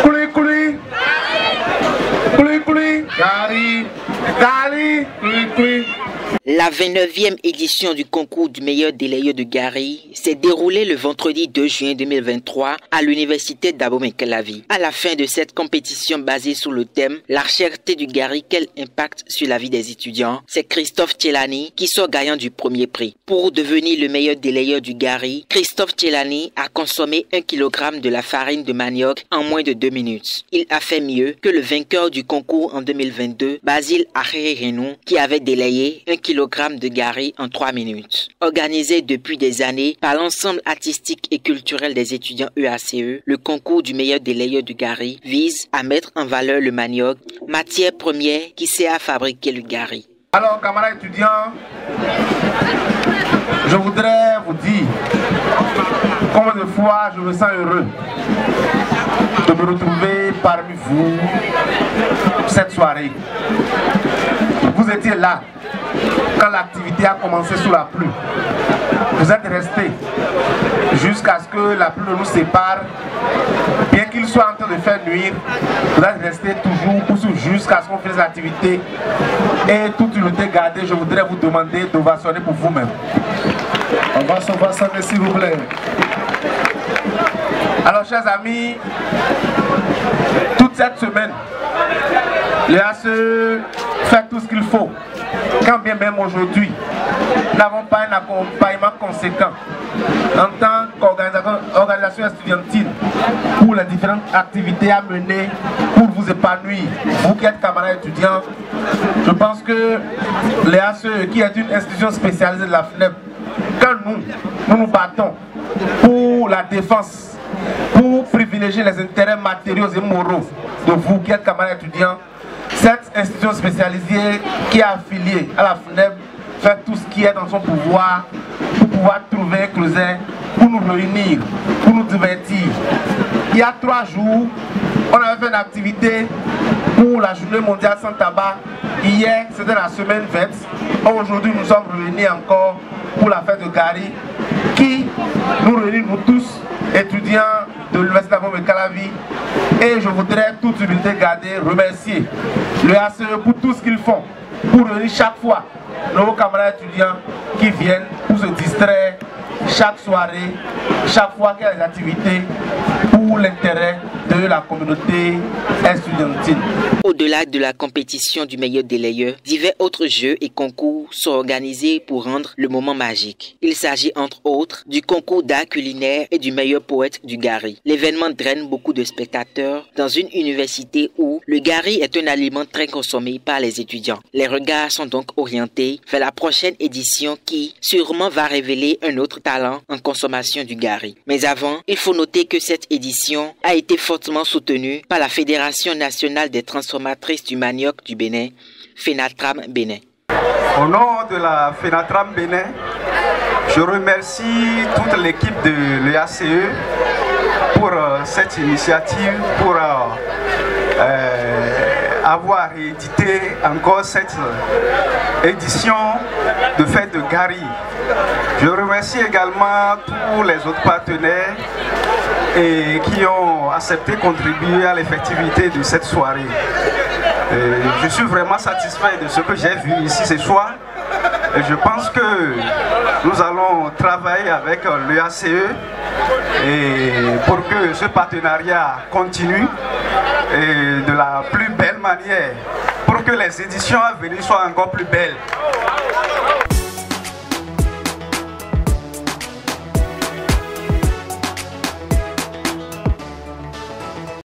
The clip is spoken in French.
Kuli kuli. Kuli kuli. Gari. Gari. Kuli kuli. La 29e édition du concours du meilleur délayeur de Gari s'est déroulée le vendredi 2 juin 2023 à l'université d'Abomey-Calavi. À la fin de cette compétition basée sur le thème « La cherté du Gari, quel impact sur la vie des étudiants ?» c'est Christophe Tchelani qui sort gagnant du premier prix. Pour devenir le meilleur délayeur du Gari, Christophe Tchelani a consommé 1 kg de la farine de manioc en moins de 2 minutes. Il a fait mieux que le vainqueur du concours en 2022, Basile Acherenou, qui avait délayé 1 kg de Gari en 3 minutes. Organisé depuis des années par l'ensemble artistique et culturel des étudiants EACE, le concours du meilleur délayeur de Gari vise à mettre en valeur le manioc, matière première qui sert à fabriquer le Gari. Alors, camarades étudiants, je voudrais vous dire combien de fois je me sens heureux de me retrouver parmi vous cette soirée. Vous étiez là quand l'activité a commencé sous la pluie. Vous êtes restés jusqu'à ce que la pluie nous sépare. Bien qu'il soit en train de faire nuire, vous êtes restés toujours jusqu'à ce qu'on fasse l'activité. Et toute unité gardée, je voudrais vous demander d'ovationner pour vous-même. On va s'ovationner s'il vous plaît. Alors chers amis, toute cette semaine, les ACE fait tout ce qu'il faut. Quand bien même aujourd'hui, nous n'avons pas un accompagnement conséquent en tant qu'organisation estudiantine pour les différentes activités à mener pour vous épanouir. Vous qui êtes camarades étudiants, je pense que l'EACE, qui est une institution spécialisée de la FNEP, quand nous nous battons pour la défense, pour privilégier les intérêts matériaux et moraux de vous qui êtes camarades étudiants, cette institution spécialisée qui est affiliée à la FNEP fait tout ce qui est dans son pouvoir pour pouvoir trouver un creuset, pour nous réunir, pour nous divertir. Il y a 3 jours, on avait fait une activité pour la journée mondiale sans tabac. Hier, c'était la semaine fête. Aujourd'hui, nous sommes réunis encore pour la fête de Gari qui nous réunit, nous tous, étudiants de l'Université d'Abomey-Calavi. Et je voudrais, toute humilité gardée, remercier le ACE pour tout ce qu'ils font, pour réunir chaque fois nos camarades étudiants qui viennent pour se distraire chaque soirée, chaque fois qu'il y a des activités pour l'intérêt de la communauté estudiantine. Au-delà de la compétition du meilleur délayeur, divers autres jeux et concours sont organisés pour rendre le moment magique. Il s'agit entre autres du concours d'art culinaire et du meilleur poète du Gari. L'événement draine beaucoup de spectateurs dans une université où le Gari est un aliment très consommé par les étudiants. Les regards sont donc orientés vers la prochaine édition qui sûrement va révéler un autre talent en consommation du Gari. Mais avant, il faut noter que cette édition a été fortement soutenue par la Fédération nationale des transformatrices du manioc du Bénin, FENATRAM Bénin. Au nom de la FENATRAM Bénin, je remercie toute l'équipe de l'EACE pour cette initiative, pour avoir réédité encore cette édition de fête de Gari. Je remercie également tous les autres partenaires et qui ont accepté de contribuer à l'effectivité de cette soirée. Je suis vraiment satisfait de ce que j'ai vu ici ce soir et je pense que nous allons travailler avec l'EACE pour que ce partenariat continue et de la plus belle manière, pour que les éditions à venir soient encore plus belles.